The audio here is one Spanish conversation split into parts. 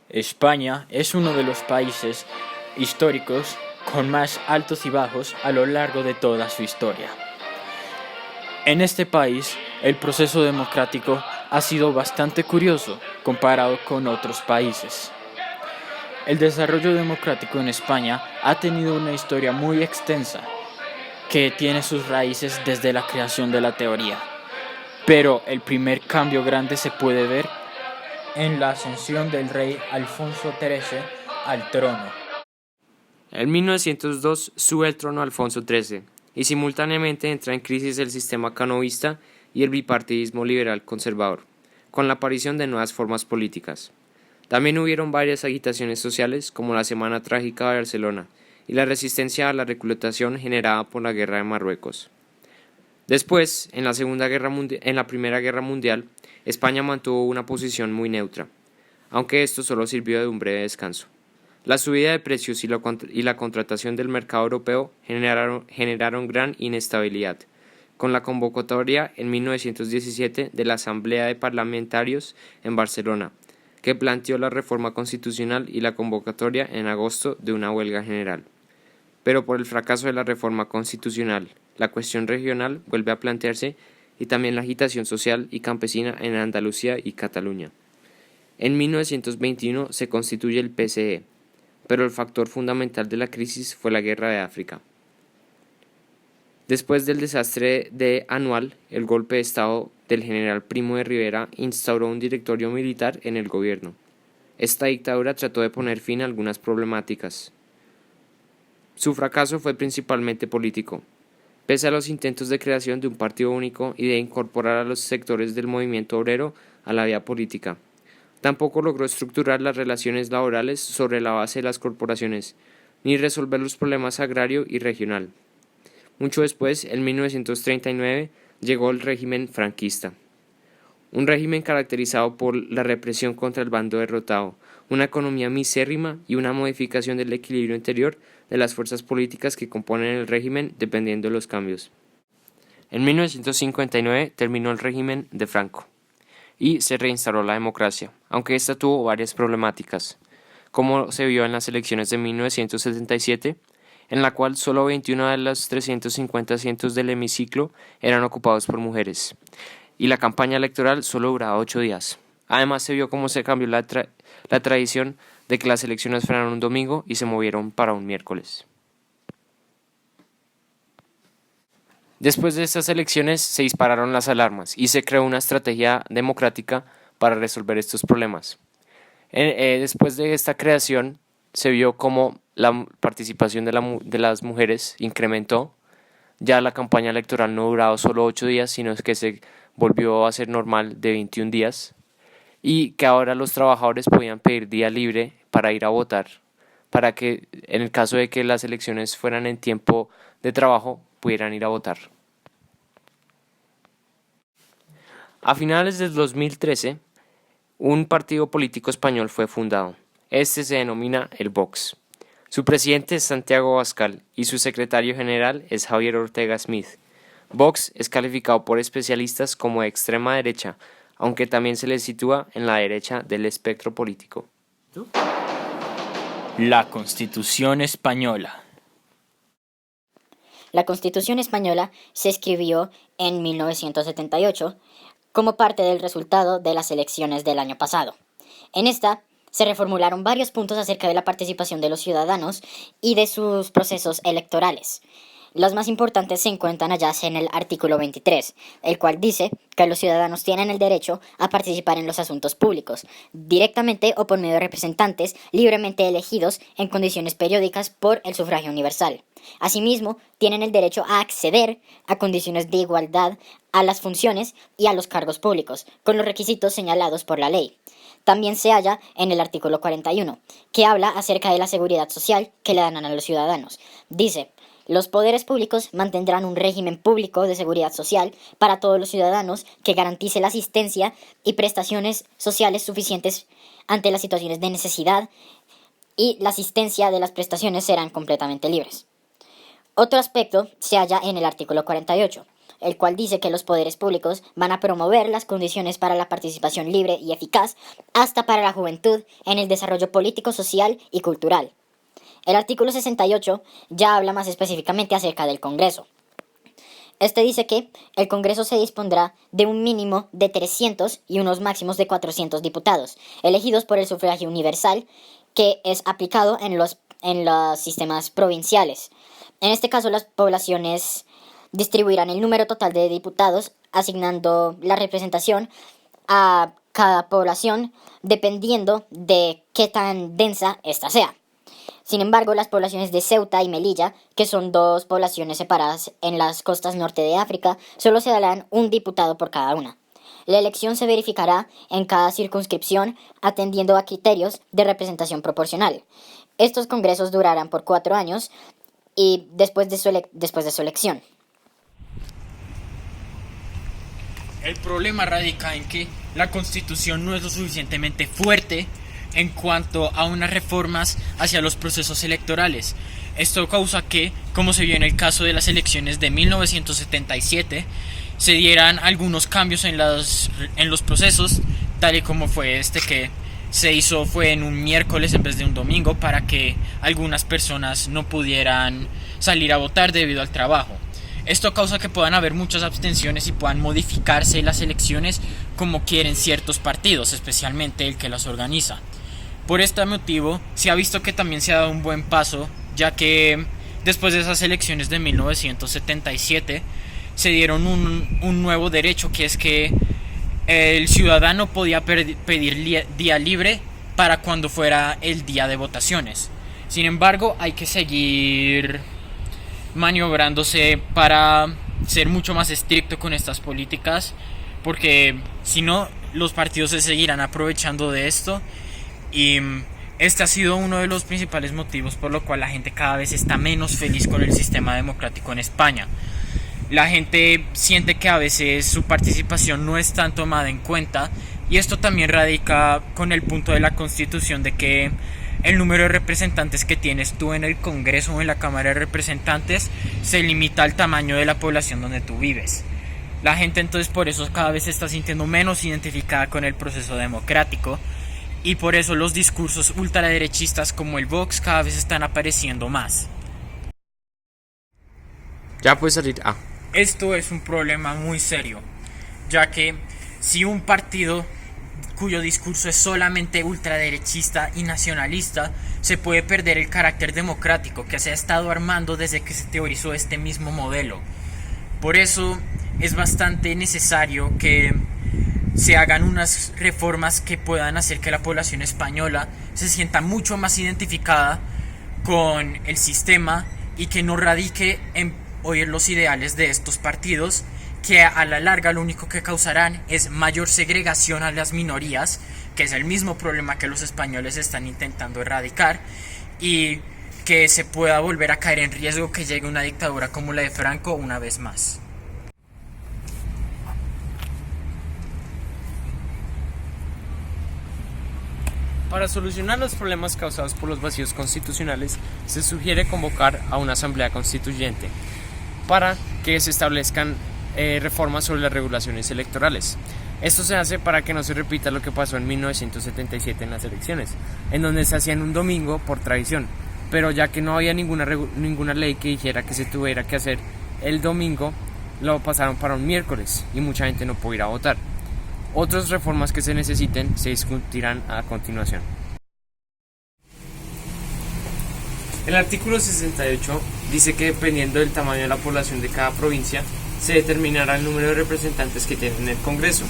España es uno de los países históricos con más altos y bajos a lo largo de toda su historia. En este país, el proceso democrático ha sido bastante curioso comparado con otros países. El desarrollo democrático en España ha tenido una historia muy extensa que tiene sus raíces desde la creación de la teoría. Pero el primer cambio grande se puede ver en la ascensión del rey Alfonso XIII al trono. En 1902 sube al trono Alfonso XIII y simultáneamente entra en crisis el sistema canovista y el bipartidismo liberal conservador, con la aparición de nuevas formas políticas. También hubieron varias agitaciones sociales como la Semana Trágica de Barcelona y la resistencia a la reclutación generada por la Guerra de Marruecos. Después, en la Primera Guerra Mundial, España mantuvo una posición muy neutra, aunque esto solo sirvió de un breve descanso. La subida de precios y la contratación del mercado europeo generaron gran inestabilidad, con la convocatoria en 1917 de la Asamblea de Parlamentarios en Barcelona, que planteó la reforma constitucional y la convocatoria en agosto de una huelga general. Pero por el fracaso de la reforma constitucional, la cuestión regional vuelve a plantearse y también la agitación social y campesina en Andalucía y Cataluña. En 1921 se constituye el PSE, pero el factor fundamental de la crisis fue la Guerra de África. Después del desastre de Anual, el golpe de Estado del general Primo de Rivera instauró un directorio militar en el gobierno. Esta dictadura trató de poner fin a algunas problemáticas. Su fracaso fue principalmente político. Pese a los intentos de creación de un partido único y de incorporar a los sectores del movimiento obrero a la vida política, tampoco logró estructurar las relaciones laborales sobre la base de las corporaciones, ni resolver los problemas agrario y regional. Mucho después, en 1939, llegó el régimen franquista. Un régimen caracterizado por la represión contra el bando derrotado, una economía misérrima y una modificación del equilibrio interior de las fuerzas políticas que componen el régimen dependiendo de los cambios. En 1959 terminó el régimen de Franco y se reinstaló la democracia, aunque esta tuvo varias problemáticas, como se vio en las elecciones de 1977, en la cual solo 21 de los 350 asientos del hemiciclo eran ocupados por mujeres, y la campaña electoral solo duraba 8 días. Además se vio cómo se cambió la tradición de que las elecciones fueran un domingo y se movieron para un miércoles. Después de estas elecciones se dispararon las alarmas y se creó una estrategia democrática para resolver estos problemas. Después de esta creación se vio cómo la participación de las mujeres incrementó. Ya la campaña electoral no duraba solo 8 días, sino que se volvió a ser normal de 21 días. Y que ahora los trabajadores podían pedir día libre para ir a votar, para que en el caso de que las elecciones fueran en tiempo de trabajo, pudieran ir a votar. A finales del 2013, un partido político español fue fundado. Este se denomina el Vox. Su presidente es Santiago Abascal y su secretario general es Javier Ortega Smith. Vox es calificado por especialistas como de extrema derecha, aunque también se le sitúa en la derecha del espectro político. La Constitución Española. La Constitución Española se escribió en 1978 como parte del resultado de las elecciones del año pasado. En esta se reformularon varios puntos acerca de la participación de los ciudadanos y de sus procesos electorales. Los más importantes se encuentran allá en el artículo 23, el cual dice que los ciudadanos tienen el derecho a participar en los asuntos públicos, directamente o por medio de representantes libremente elegidos en condiciones periódicas por el sufragio universal. Asimismo, tienen el derecho a acceder a condiciones de igualdad a las funciones y a los cargos públicos, con los requisitos señalados por la ley. También se halla en el artículo 41, que habla acerca de la seguridad social que le dan a los ciudadanos. Dice: los poderes públicos mantendrán un régimen público de seguridad social para todos los ciudadanos que garantice la asistencia y prestaciones sociales suficientes ante las situaciones de necesidad, y la asistencia de las prestaciones serán completamente libres. Otro aspecto se halla en el artículo 48, el cual dice que los poderes públicos van a promover las condiciones para la participación libre y eficaz, hasta para la juventud, en el desarrollo político, social y cultural. El artículo 68 ya habla más específicamente acerca del Congreso. Este dice que el Congreso se dispondrá de un mínimo de 300 y unos máximos de 400 diputados, elegidos por el sufragio universal, que es aplicado en los sistemas provinciales. En este caso, las poblaciones distribuirán el número total de diputados, asignando la representación a cada población dependiendo de qué tan densa ésta sea. Sin embargo, las poblaciones de Ceuta y Melilla, que son dos poblaciones separadas en las costas norte de África, solo se darán un diputado por cada una. La elección se verificará en cada circunscripción atendiendo a criterios de representación proporcional. Estos congresos durarán por 4 años y después de su elección. El problema radica en que la Constitución no es lo suficientemente fuerte en cuanto a unas reformas hacia los procesos electorales. Esto causa que, como se vio en el caso de las elecciones de 1977, se dieran algunos cambios en los procesos, tal y como fue que se hizo fue en un miércoles en vez de un domingo, para que algunas personas no pudieran salir a votar debido al trabajo. Esto causa que puedan haber muchas abstenciones y puedan modificarse las elecciones como quieren ciertos partidos, especialmente el que las organiza. Por este motivo, se ha visto que también se ha dado un buen paso, ya que después de esas elecciones de 1977 se dieron un nuevo derecho, que es que el ciudadano podía pedir día libre para cuando fuera el día de votaciones. Sin embargo, hay que seguir maniobrándose para ser mucho más estricto con estas políticas, porque si no, los partidos se seguirán aprovechando de esto, y este ha sido uno de los principales motivos por lo cual la gente cada vez está menos feliz con el sistema democrático en España. La gente siente que a veces su participación no es tan tomada en cuenta, y esto también radica con el punto de la Constitución de que el número de representantes que tienes tú en el Congreso o en la Cámara de Representantes se limita al tamaño de la población donde tú vives. La gente entonces por eso cada vez se está sintiendo menos identificada con el proceso democrático, y por eso los discursos ultraderechistas como el Vox cada vez están apareciendo más. Ya puede salir. Esto es un problema muy serio, ya que si un partido cuyo discurso es solamente ultraderechista y nacionalista, se puede perder el carácter democrático que se ha estado armando desde que se teorizó este mismo modelo. Por eso es bastante necesario que se hagan unas reformas que puedan hacer que la población española se sienta mucho más identificada con el sistema y que no radique en oír los ideales de estos partidos, que a la larga lo único que causarán es mayor segregación a las minorías, que es el mismo problema que los españoles están intentando erradicar, y que se pueda volver a caer en riesgo que llegue una dictadura como la de Franco una vez más. Para solucionar los problemas causados por los vacíos constitucionales, se sugiere convocar a una asamblea constituyente para que se establezcan reformas sobre las regulaciones electorales. Esto se hace para que no se repita lo que pasó en 1977 en las elecciones, en donde se hacían un domingo por tradición, pero ya que no había ninguna ley que dijera que se tuviera que hacer el domingo, lo pasaron para un miércoles y mucha gente no pudo ir a votar. Otras reformas que se necesiten se discutirán a continuación. El artículo 68 dice que dependiendo del tamaño de la población de cada provincia, se determinará el número de representantes que tiene en el Congreso.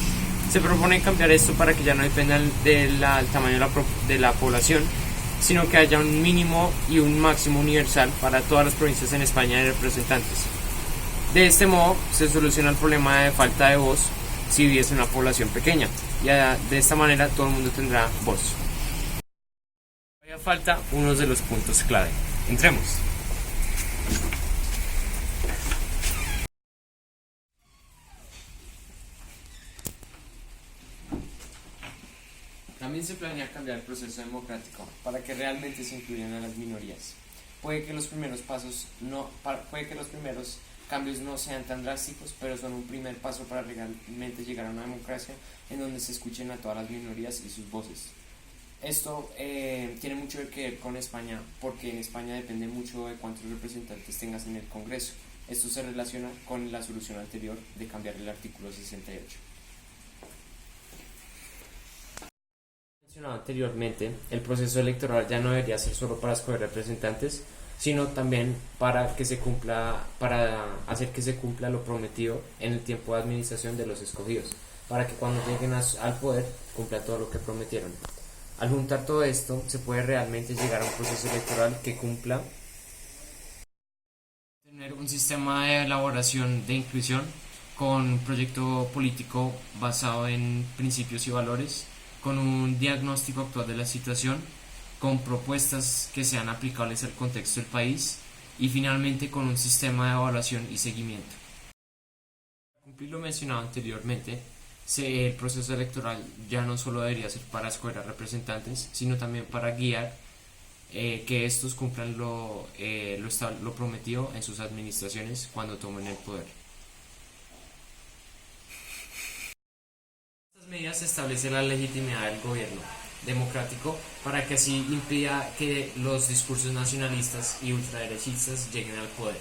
Se propone cambiar esto para que ya no dependa del tamaño de la población, sino que haya un mínimo y un máximo universal para todas las provincias en España de representantes. De este modo se soluciona el problema de falta de voz si vives en una población pequeña, y de esta manera todo el mundo tendrá voz. Todavía falta uno de los puntos clave. Entremos. También se planea cambiar el proceso democrático para que realmente se incluyan a las minorías. Puede que los primeros cambios no sean tan drásticos, pero son un primer paso para realmente llegar a una democracia en donde se escuchen a todas las minorías y sus voces. Esto tiene mucho que ver con España, porque en España depende mucho de cuántos representantes tengas en el Congreso. Esto se relaciona con la solución anterior de cambiar el artículo 68. Mencionado anteriormente, el proceso electoral ya no debería ser solo para escoger representantes, sino también para hacer que se cumpla lo prometido en el tiempo de administración de los escogidos, para que cuando lleguen al poder cumplan todo lo que prometieron. Al juntar todo esto, se puede realmente llegar a un proceso electoral que cumpla tener un sistema de elaboración de inclusión con un proyecto político basado en principios y valores, con un diagnóstico actual de la situación, con propuestas que sean aplicables al contexto del país y finalmente con un sistema de evaluación y seguimiento. Para cumplir lo mencionado anteriormente, el proceso electoral ya no solo debería ser para escoger a representantes, sino también para guiar que estos cumplan lo prometido en sus administraciones cuando tomen el poder. Estas medidas establecen la legitimidad del gobierno democrático para que así impida que los discursos nacionalistas y ultraderechistas lleguen al poder.